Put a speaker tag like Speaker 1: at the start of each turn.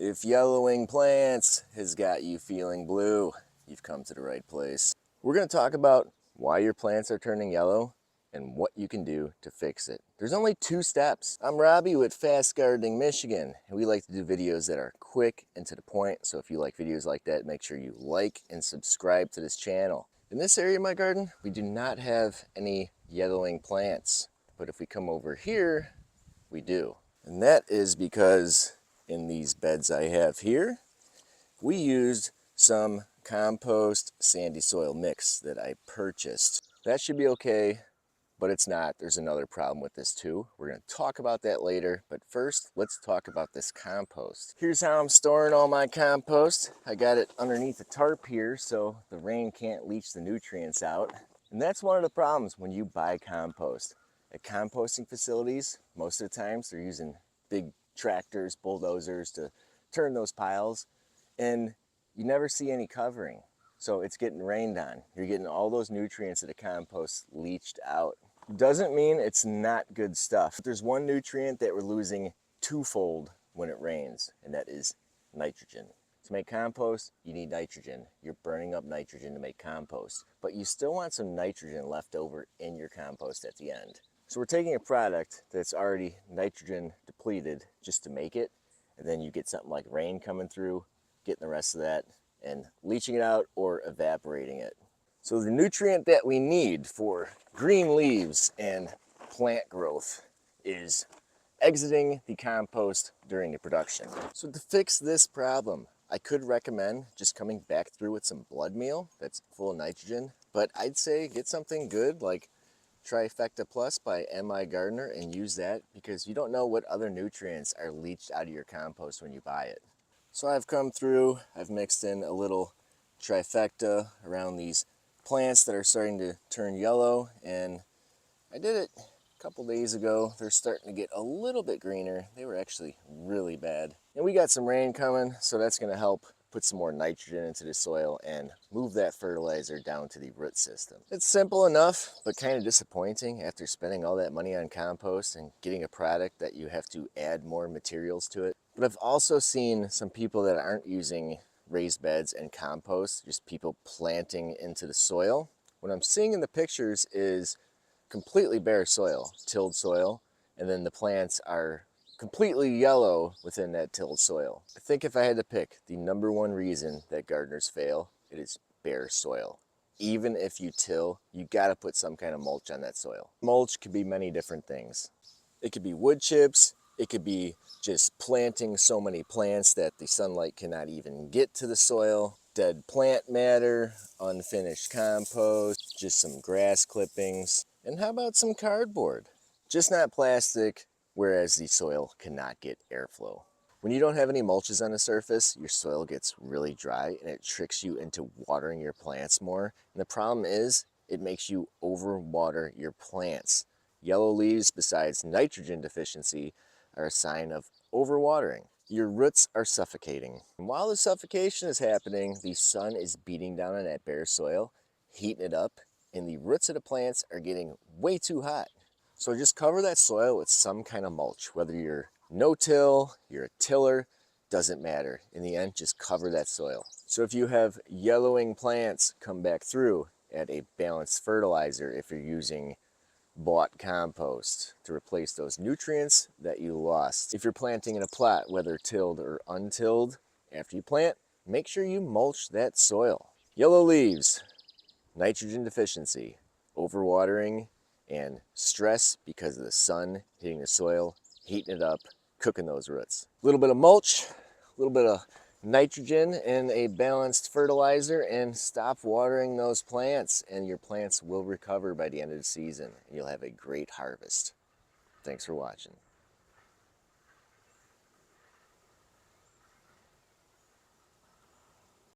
Speaker 1: If yellowing plants has got you feeling blue, you've come to the right place. We're going to talk about why your plants are turning yellow and what you can do to fix it. There's only 2 steps. I'm Robbie with Homesteading Michigan, and we like to do videos that are quick and to the point. So if you like videos like that, make sure you like and subscribe to this channel. In this area of my garden, we do not have any yellowing plants, but if we come over here, we do. And that is because in these beds I have here, we used some compost sandy soil mix that I purchased. That should be okay, but it's not. There's another problem with this too. We're going to talk about that later, but first let's talk about this compost. Here's how I'm storing all my compost. I got it underneath a tarp here so the rain can't leach the nutrients out. And that's one of the problems when you buy compost. At composting facilities, most of the times they're using big tractors, bulldozers to turn those piles, and you never see any covering. So it's getting rained on. You're getting all those nutrients of the compost leached out. Doesn't mean it's not good stuff. There's one nutrient that we're losing twofold when it rains, and that is nitrogen. To make compost, you need nitrogen. You're burning up nitrogen to make compost, but you still want some nitrogen left over in your compost at the end. So we're taking a product that's already nitrogen depleted just to make it, and then you get something like rain coming through, getting the rest of that, and leaching it out or evaporating it. So the nutrient that we need for green leaves and plant growth is exiting the compost during the production. So to fix this problem, I could recommend just coming back through with some blood meal that's full of nitrogen, but I'd say get something good like Trifecta Plus by M.I. Gardner and use that, because you don't know what other nutrients are leached out of your compost when you buy it. So I've come through, I've mixed in a little Trifecta around these plants that are starting to turn yellow, and I did it a couple days ago. They're starting to get a little bit greener. They were actually really bad. And we got some rain coming, so that's going to help put some more nitrogen into the soil and move that fertilizer down to the root system. It's simple enough, but kind of disappointing after spending all that money on compost and getting a product that you have to add more materials to it. But I've also seen some people that aren't using raised beds and compost, just people planting into the soil. What I'm seeing in the pictures is completely bare soil, tilled soil, and then the plants are completely yellow within that tilled soil. I think if I had to pick the #1 reason that gardeners fail, it is bare soil. Even if you till, you gotta put some kind of mulch on that soil. Mulch could be many different things. It could be wood chips, it could be just planting so many plants that the sunlight cannot even get to the soil, dead plant matter, unfinished compost, just some grass clippings, and how about some cardboard? Just not plastic, whereas the soil cannot get airflow. When you don't have any mulches on the surface, your soil gets really dry and it tricks you into watering your plants more. And the problem is, it makes you overwater your plants. Yellow leaves, besides nitrogen deficiency, are a sign of overwatering. Your roots are suffocating. And while the suffocation is happening, the sun is beating down on that bare soil, heating it up, and the roots of the plants are getting way too hot. So just cover that soil with some kind of mulch. Whether you're no-till, you're a tiller, doesn't matter. In the end, just cover that soil. So if you have yellowing plants, come back through, add a balanced fertilizer if you're using bought compost to replace those nutrients that you lost. If you're planting in a plot, whether tilled or untilled, after you plant, make sure you mulch that soil. Yellow leaves, nitrogen deficiency, overwatering, and stress because of the sun hitting the soil, heating it up, cooking those roots. A little bit of mulch, a little bit of nitrogen and a balanced fertilizer, and stop watering those plants, and your plants will recover by the end of the season. You'll have a great harvest. Thanks for watching.